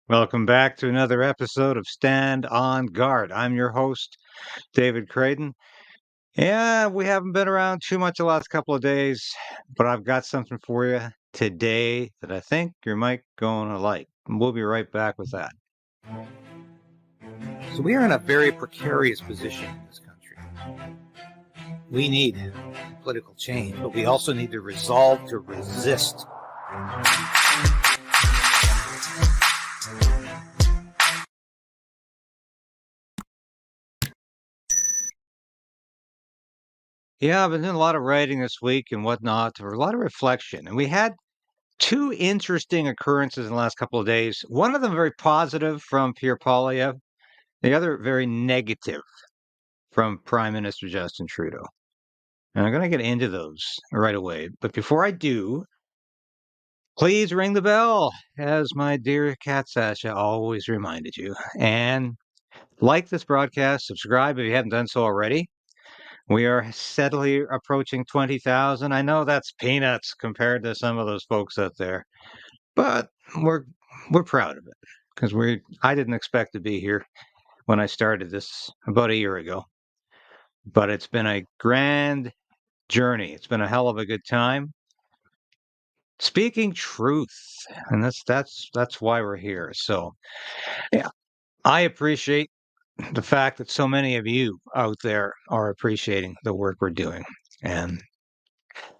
Welcome back to another episode of Stand on Guard. I'm your host, David Krayden. Yeah, we haven't been around too much the last couple of days, but I've got something for you today that I think you might going to like. We'll be right back with that. So we are in a very precarious position in this country. We need political change, but we also need the resolve to resist. Yeah, I've been doing a lot of writing this week and whatnot, or a lot of reflection. And we had two interesting occurrences in the last couple of days. One of them very positive from Pierre Poilievre, the other very negative from Prime Minister Justin Trudeau. And I'm going to get into those right away. But before I do, please ring the bell, as my dear cat Sasha always reminded you. And like this broadcast, subscribe if you haven't done so already. We are steadily approaching 20,000. I know that's peanuts compared to some of those folks out there, but we're proud of it because I didn't expect to be here when I started this about a year ago. But it's been a grand journey. It's been a hell of a good time. Speaking truth, and that's why we're here. So, yeah, I appreciate the fact that so many of you out there are appreciating the work we're doing. And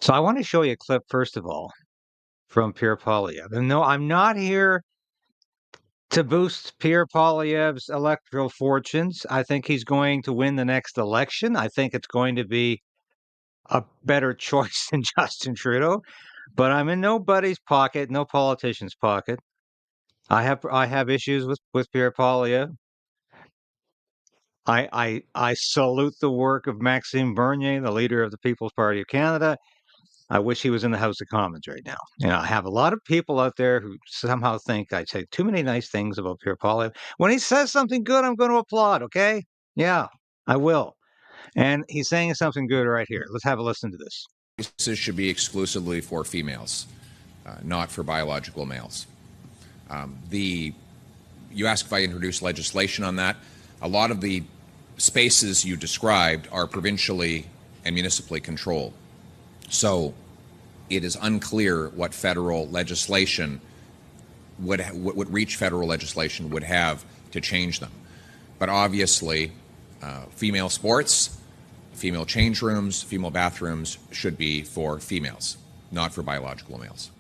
so I want to show you a clip, first of all, from Pierre Poilievre. And no, I'm not here to boost Pierre Poilievre's electoral fortunes. I think he's going to win the next election. I think it's going to be a better choice than Justin Trudeau. But I'm in nobody's pocket, no politician's pocket. I have issues with Pierre Poilievre. I salute the work of Maxime Bernier, the leader of the People's Party of Canada. I wish he was in the House of Commons right now. And I have a lot of people out there who somehow think I say too many nice things about Pierre Poilievre. When he says something good, I'm going to applaud, okay? Yeah, I will. And he's saying something good right here. Let's have a listen to this. This should be exclusively for females, not for biological males. You asked if I introduced legislation on that. A lot of the spaces you described are provincially and municipally controlled. So it is unclear what federal legislation would reach federal legislation would have to change them. But obviously, female sports, female change rooms, female bathrooms should be for females, not for biological males.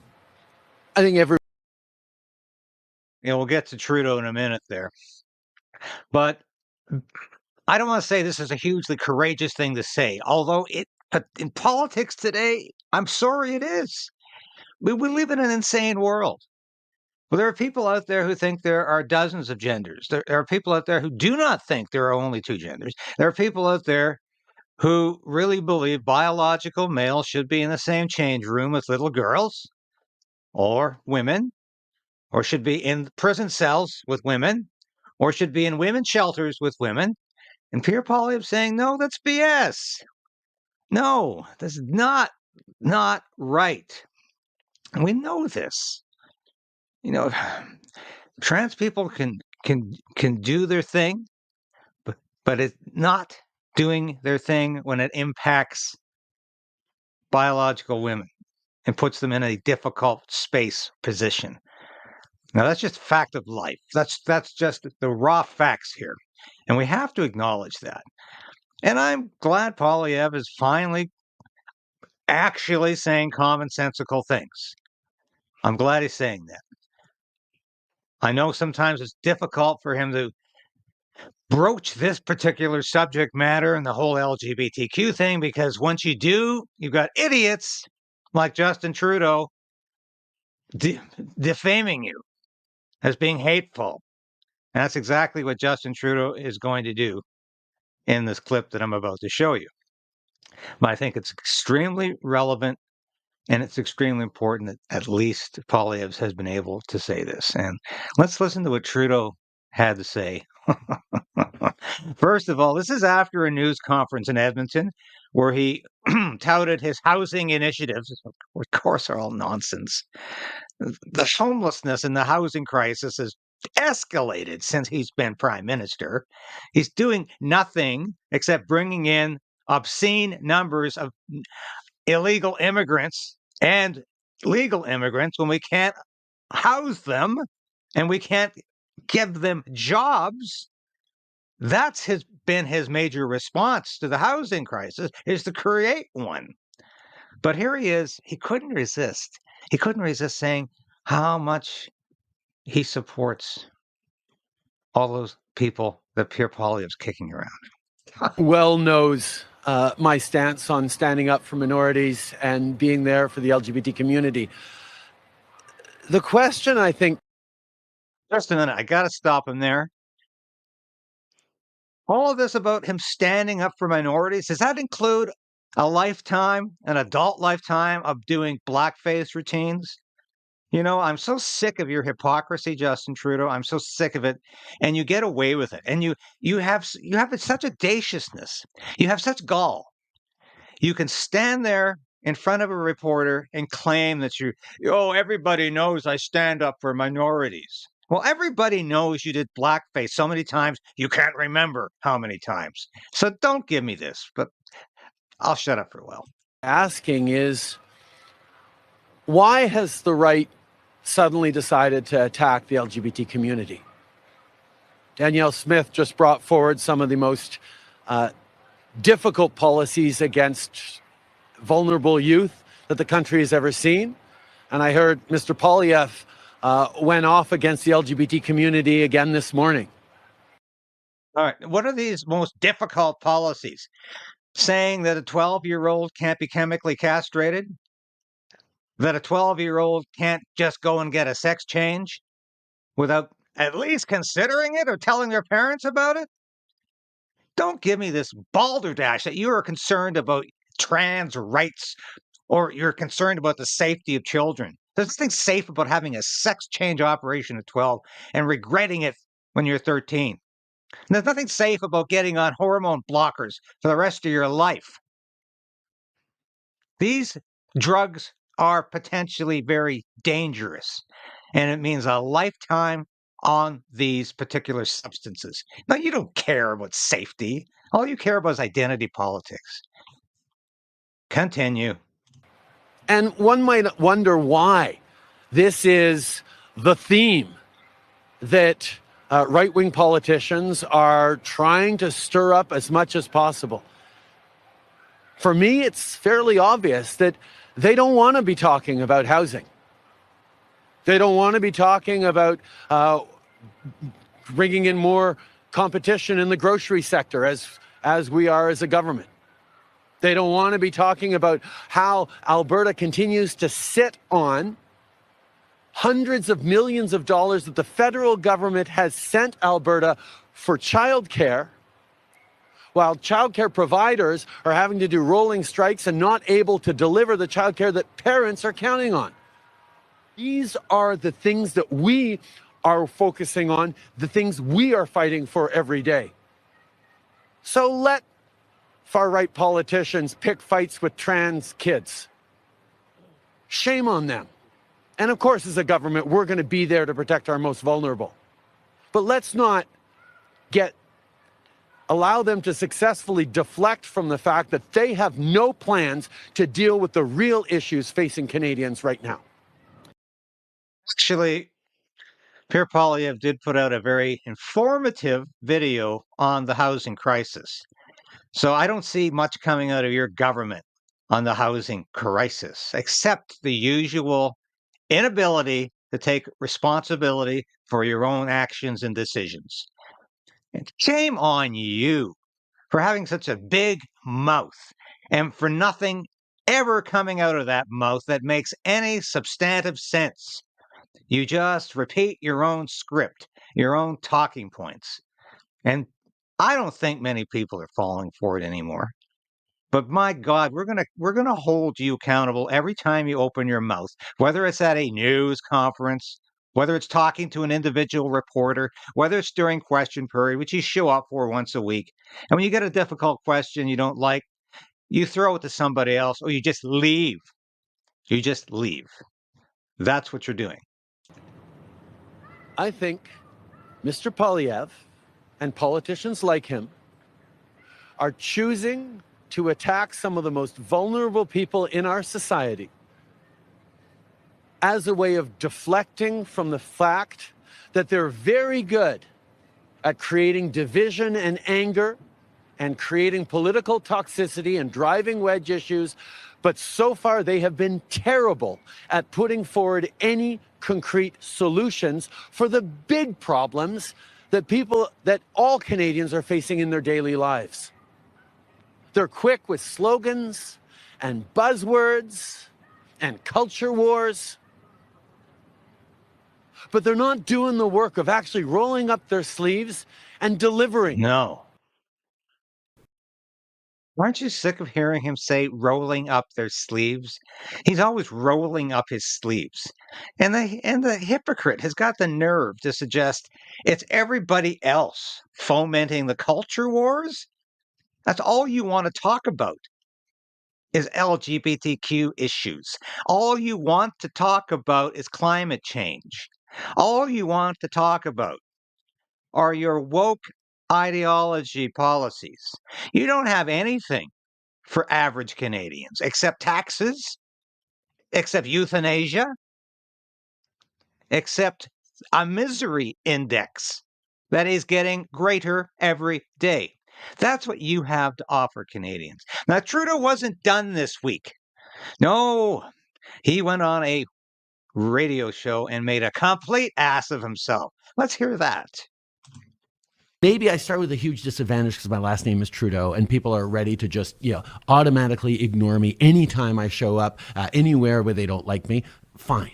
I think we'll get to Trudeau in a minute there. But I don't want to say this is a hugely courageous thing to say, although in politics today, I'm sorry it is. We live in an insane world. Well, there are people out there who think there are dozens of genders. There are people out there who do not think there are only two genders. There are people out there who really believe biological males should be in the same change room as little girls or women, or should be in prison cells with women, or should be in women's shelters with women. And Pierre Poilievre saying, no, that's BS. No, this is not right. And we know this. You know, trans people can do their thing, but it's not doing their thing when it impacts biological women and puts them in a difficult space position. Now that's just fact of life. That's just the raw facts here. And we have to acknowledge that. And I'm glad Poilievre is finally actually saying commonsensical things. I'm glad he's saying that. I know sometimes it's difficult for him to broach this particular subject matter and the whole LGBTQ thing, because once you do, you've got idiots like Justin Trudeau defaming you as being hateful. And that's exactly what Justin Trudeau is going to do in this clip that I'm about to show you. But I think it's extremely relevant, and it's extremely important that at least Poilievre has been able to say this. And let's listen to what Trudeau had to say. First of all, this is after a news conference in Edmonton where he touted his housing initiatives, which of course are all nonsense. The homelessness and the housing crisis is escalated since he's been prime minister. He's doing nothing except bringing in obscene numbers of illegal immigrants and legal immigrants when we can't house them and we can't give them jobs. That's been his major response to the housing crisis, is to create one. But here he is. He couldn't resist. He couldn't resist saying how much he supports all those people that Pierre Poilievre's kicking around. Well knows my stance on standing up for minorities and being there for the LGBT community. The question, I think... Just a minute. I got to stop him there. All of this about him standing up for minorities, does that include a lifetime, an adult lifetime of doing blackface routines? You know, I'm so sick of your hypocrisy, Justin Trudeau. I'm so sick of it, and you get away with it. And you have such audaciousness. You have such gall. You can stand there in front of a reporter and claim that everybody knows I stand up for minorities. Well, everybody knows you did blackface so many times you can't remember how many times. So don't give me this, but I'll shut up for a while. Asking is, why has the right suddenly decided to attack the LGBT community? Danielle Smith just brought forward some of the most difficult policies against vulnerable youth that the country has ever seen. And I heard Mr. Poilievre went off against the LGBT community again this morning. All right. What are these most difficult policies? Saying that a 12-year-old can't be chemically castrated? That a 12-year-old can't just go and get a sex change without at least considering it or telling their parents about it? Don't give me this balderdash that you are concerned about trans rights or you're concerned about the safety of children. There's nothing safe about having a sex change operation at 12 and regretting it when you're 13. And there's nothing safe about getting on hormone blockers for the rest of your life. These drugs are potentially very dangerous, and it means a lifetime on these particular substances. Now, you don't care about safety. All you care about is identity politics. Continue. And one might wonder why this is the theme that right-wing politicians are trying to stir up as much as possible. For me, it's fairly obvious that they don't want to be talking about housing. They don't want to be talking about bringing in more competition in the grocery sector as we are as a government. They don't want to be talking about how Alberta continues to sit on hundreds of millions of dollars that the federal government has sent Alberta for childcare, while childcare providers are having to do rolling strikes and not able to deliver the childcare that parents are counting on. These are the things that we are focusing on, the things we are fighting for every day. So let far-right politicians pick fights with trans kids. Shame on them. And of course, as a government, we're going to be there to protect our most vulnerable. But let's not allow them to successfully deflect from the fact that they have no plans to deal with the real issues facing Canadians right now. Actually, Pierre Poilievre did put out a very informative video on the housing crisis. So I don't see much coming out of your government on the housing crisis, except the usual inability to take responsibility for your own actions and decisions. And shame on you for having such a big mouth and for nothing ever coming out of that mouth that makes any substantive sense. You just repeat your own script, your own talking points. And I don't think many people are falling for it anymore. But my God, we're gonna hold you accountable every time you open your mouth, whether it's at a news conference, whether it's talking to an individual reporter, whether it's during question period, which you show up for once a week. And when you get a difficult question you don't like, you throw it to somebody else or you just leave. You just leave. That's what you're doing. I think Mr. Poilievre and politicians like him are choosing to attack some of the most vulnerable people in our society as a way of deflecting from the fact that they're very good at creating division and anger and creating political toxicity and driving wedge issues. But so far, they have been terrible at putting forward any concrete solutions for the big problems that all Canadians are facing in their daily lives. They're quick with slogans and buzzwords and culture wars, but they're not doing the work of actually rolling up their sleeves and delivering. No. Aren't you sick of hearing him say rolling up their sleeves? He's always rolling up his sleeves. And the hypocrite has got the nerve to suggest it's everybody else fomenting the culture wars. That's all you want to talk about is LGBTQ issues. All you want to talk about is climate change. All you want to talk about are your woke ideology policies. You don't have anything for average Canadians except taxes, except euthanasia, except a misery index that is getting greater every day. That's what you have to offer Canadians. Now, Trudeau wasn't done this week. No, he went on a radio show and made a complete ass of himself. Let's hear that. Maybe I start with a huge disadvantage because my last name is Trudeau and people are ready to just, automatically ignore me anytime I show up anywhere where they don't like me. Fine.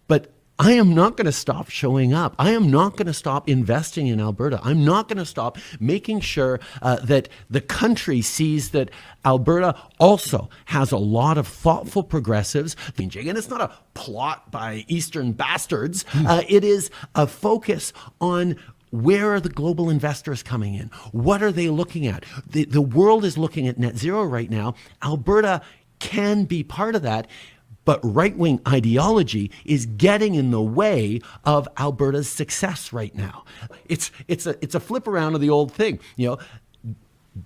But I am not going to stop showing up. I am not going to stop investing in Alberta. I'm not going to stop making sure that the country sees that Alberta also has a lot of thoughtful progressives. And it's not a plot by Eastern bastards. It is a focus on where are the global investors coming in? What are they looking at? The world is looking at net zero right now. Alberta can be part of that. But right-wing ideology is getting in the way of Alberta's success right now. It's a flip around of the old thing.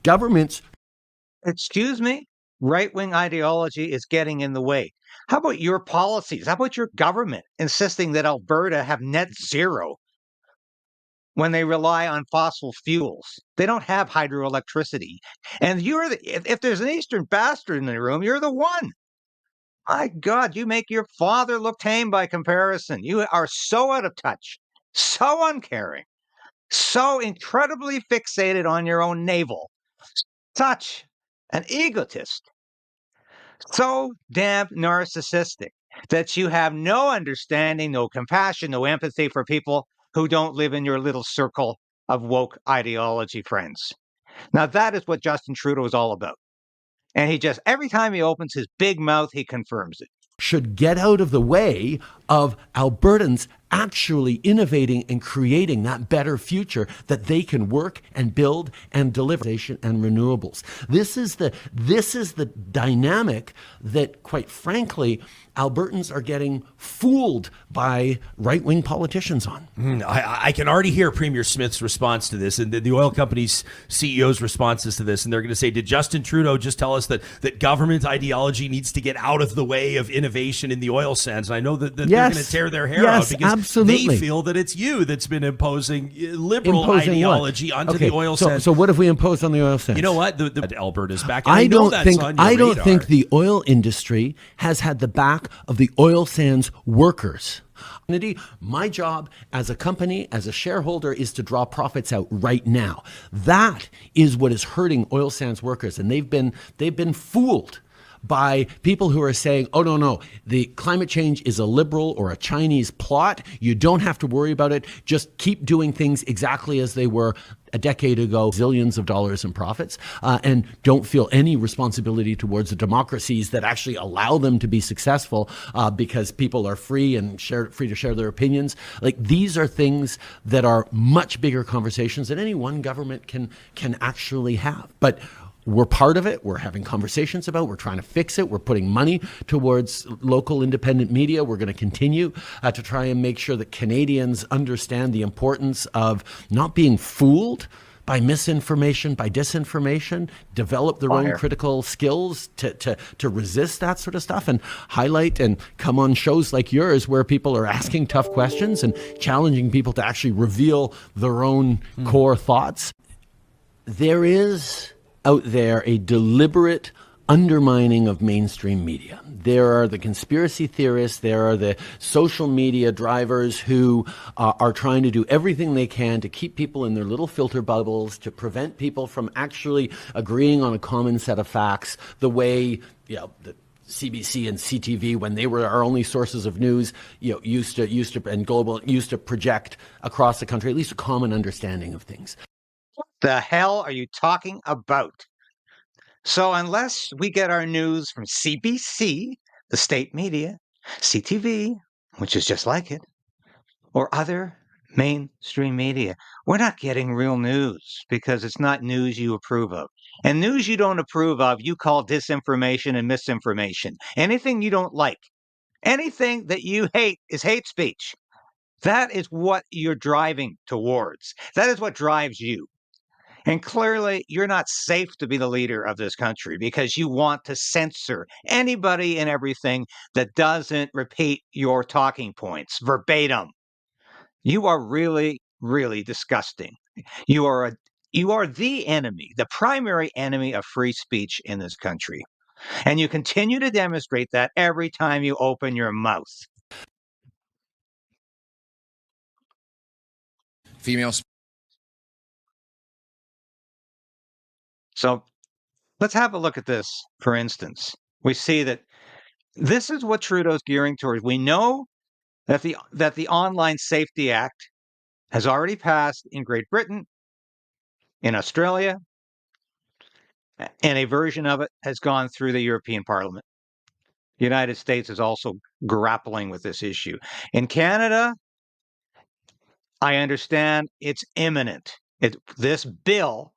Governments. Excuse me? Right-wing ideology is getting in the way. How about your policies? How about your government insisting that Alberta have net zero when they rely on fossil fuels? They don't have hydroelectricity. And if there's an Eastern bastard in the room, you're the one. My God, you make your father look tame by comparison. You are so out of touch, so uncaring, so incredibly fixated on your own navel, such an egotist, so damn narcissistic that you have no understanding, no compassion, no empathy for people who don't live in your little circle of woke ideology friends. Now, that is what Justin Trudeau is all about. And he just, every time he opens his big mouth, he confirms it. Should get out of the way of Albertans actually innovating and creating that better future that they can work and build and deliver and renewables. This is the dynamic that, quite frankly, Albertans are getting fooled by right-wing politicians on. I can already hear Premier Smith's response to this and the oil companies' CEOs' responses to this. And they're going to say, did Justin Trudeau just tell us that government ideology needs to get out of the way of innovation in the oil sands? And I know that they're going to tear their hair out because absolutely. They feel that it's you that's been imposing liberal ideology onto the oil sands. So what have we imposed on the oil sands? You know what? Alberta's back. I don't think the oil industry has had the back of the oil sands workers. My job as a company, as a shareholder, is to draw profits out right now. That is what is hurting oil sands workers, and they've been fooled by people who are saying, oh, no, the climate change is a liberal or a Chinese plot. You don't have to worry about it. Just keep doing things exactly as they were a decade ago, zillions of dollars in profits, and don't feel any responsibility towards the democracies that actually allow them to be successful because people are free to share their opinions. Like, these are things that are much bigger conversations that any one government can actually have. But we're part of it. We're having conversations about it. We're trying to fix it. We're putting money towards local independent media. We're going to continue to try and make sure that Canadians understand the importance of not being fooled by misinformation, by disinformation, develop their own critical skills to resist that sort of stuff, and highlight and come on shows like yours where people are asking tough questions and challenging people to actually reveal their own core thoughts. There is out there a deliberate undermining of mainstream media. There are the conspiracy theorists, there are the social media drivers who are trying to do everything they can to keep people in their little filter bubbles, to prevent people from actually agreeing on a common set of facts, the way, the CBC and CTV, when they were our only sources of news, used to and global used to project across the country at least a common understanding of things. What the hell are you talking about? So unless we get our news from CBC, the state media, CTV, which is just like it, or other mainstream media, we're not getting real news because it's not news you approve of. And news you don't approve of, you call disinformation and misinformation. Anything you don't like, anything that you hate is hate speech. That is what you're driving towards. That is what drives you. And clearly, you're not safe to be the leader of this country because you want to censor anybody and everything that doesn't repeat your talking points verbatim. You are really, really disgusting. You are the enemy, the primary enemy of free speech in this country. And you continue to demonstrate that every time you open your mouth. Females. So let's have a look at this, for instance. We see that this is what Trudeau's gearing towards. We know that the Online Safety Act has already passed in Great Britain, in Australia, and a version of it has gone through the European Parliament. The United States is also grappling with this issue. In Canada, I understand it's imminent. This bill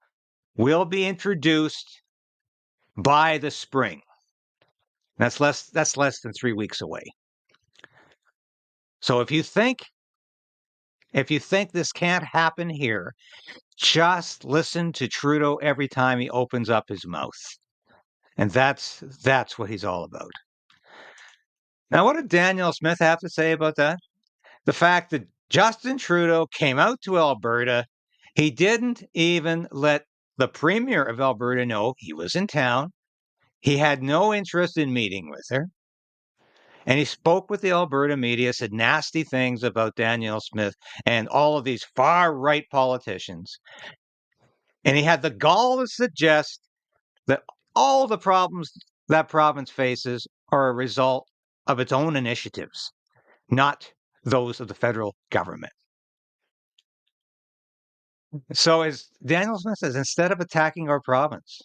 will be introduced by the spring. That's less than 3 weeks away. So if you think this can't happen here, just listen to Trudeau every time he opens up his mouth. And that's what he's all about. Now, what did Danielle Smith have to say about that? The fact that Justin Trudeau came out to Alberta, he didn't even let the Premier of Alberta know he was in town. He had no interest in meeting with her. And he spoke with the Alberta media, said nasty things about Danielle Smith and all of these far-right politicians. And he had the gall to suggest that all the problems that province faces are a result of its own initiatives, not those of the federal government. So as Danielle Smith says, instead of attacking our province,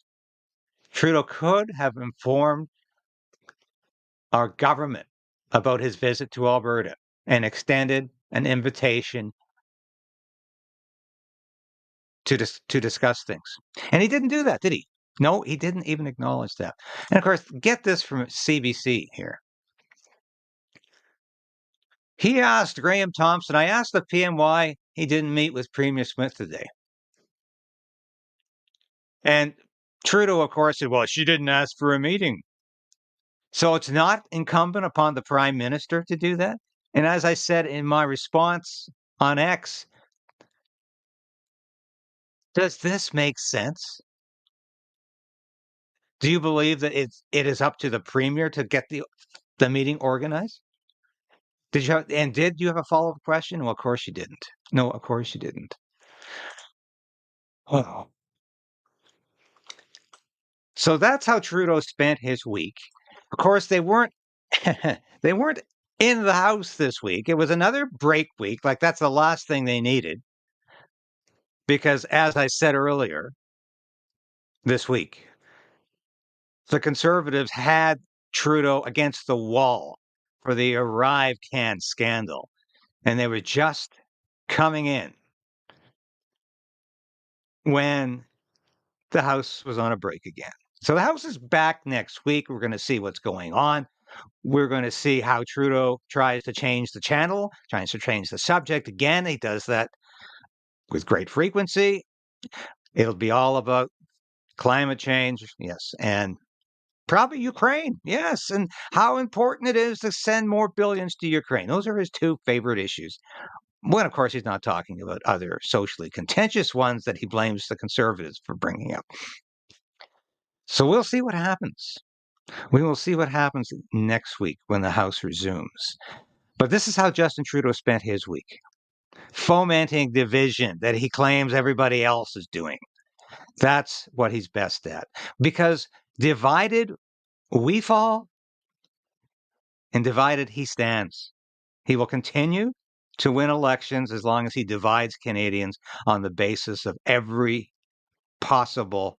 Trudeau could have informed our government about his visit to Alberta and extended an invitation to discuss things. And he didn't do that, did he? No, he didn't even acknowledge that. And of course, get this from CBC here. He asked Graham Thompson, I asked the PM why he didn't meet with Premier Smith today. And Trudeau, of course, said, well, she didn't ask for a meeting. So it's not incumbent upon the Prime Minister to do that? And as I said in my response on X, does this make sense? Do you believe that it is up to the Premier to get the meeting organized? Did you have a follow-up question? Well, of course you didn't. No, of course you didn't. Oh. So that's how Trudeau spent his week. Of course, they weren't they weren't in the House this week. It was another break week. Like that's the last thing they needed. Because as I said earlier this week, the Conservatives had Trudeau against the wall for the Arrive Can scandal. And they were just coming in when the House was on a break again. So the House is back next week. We're going to see what's going on. We're going to see how Trudeau tries to change the channel, tries to change the subject. Again, he does that with great frequency. It'll be all about climate change, yes, and probably Ukraine, yes, and how important it is to send more billions to Ukraine. Those are his two favorite issues. When, of course, he's not talking about other socially contentious ones that he blames the Conservatives for bringing up. So we'll see what happens. We will see what happens next week when the House resumes. But this is how Justin Trudeau spent his week, fomenting division that he claims everybody else is doing. That's what he's best at. Because divided we fall, and divided he stands. He will continue to win elections as long as he divides Canadians on the basis of every possible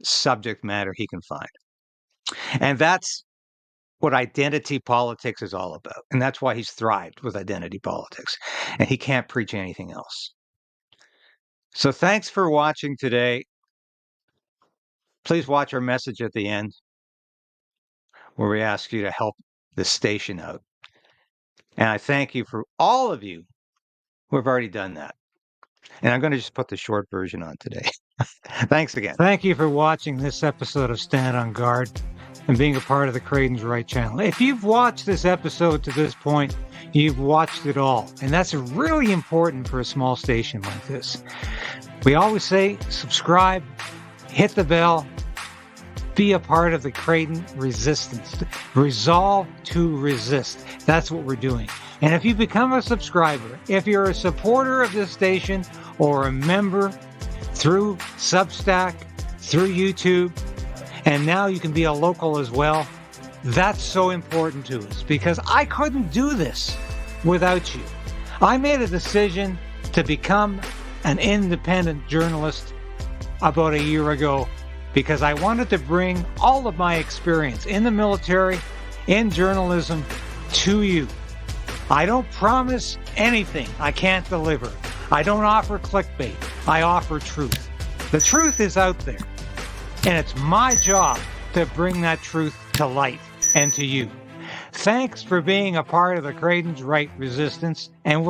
subject matter he can find. And that's what identity politics is all about. And that's why he's thrived with identity politics. And he can't preach anything else. So thanks for watching today. Please watch our message at the end, where we ask you to help the station out. And I thank you for all of you who have already done that. And I'm going to just put the short version on today. Thanks again. Thank you for watching this episode of Stand on Guard and being a part of the Krayden'S Right channel. If you've watched this episode to this point, you've watched it all. And that's really important for a small station like this. We always say subscribe, hit the bell, be a part of the Krayden resistance. Resolve to resist. That's what we're doing. And if you become a subscriber, if you're a supporter of this station or a member through Substack, through YouTube, and now you can be a local as well, that's so important to us because I couldn't do this without you. I made a decision to become an independent journalist about a year ago because I wanted to bring all of my experience in the military, in journalism, to you. I don't promise anything I can't deliver. I don't offer clickbait. I offer truth. The truth is out there, and it's my job to bring that truth to light and to you. Thanks for being a part of the Krayden'S Right resistance, and we'll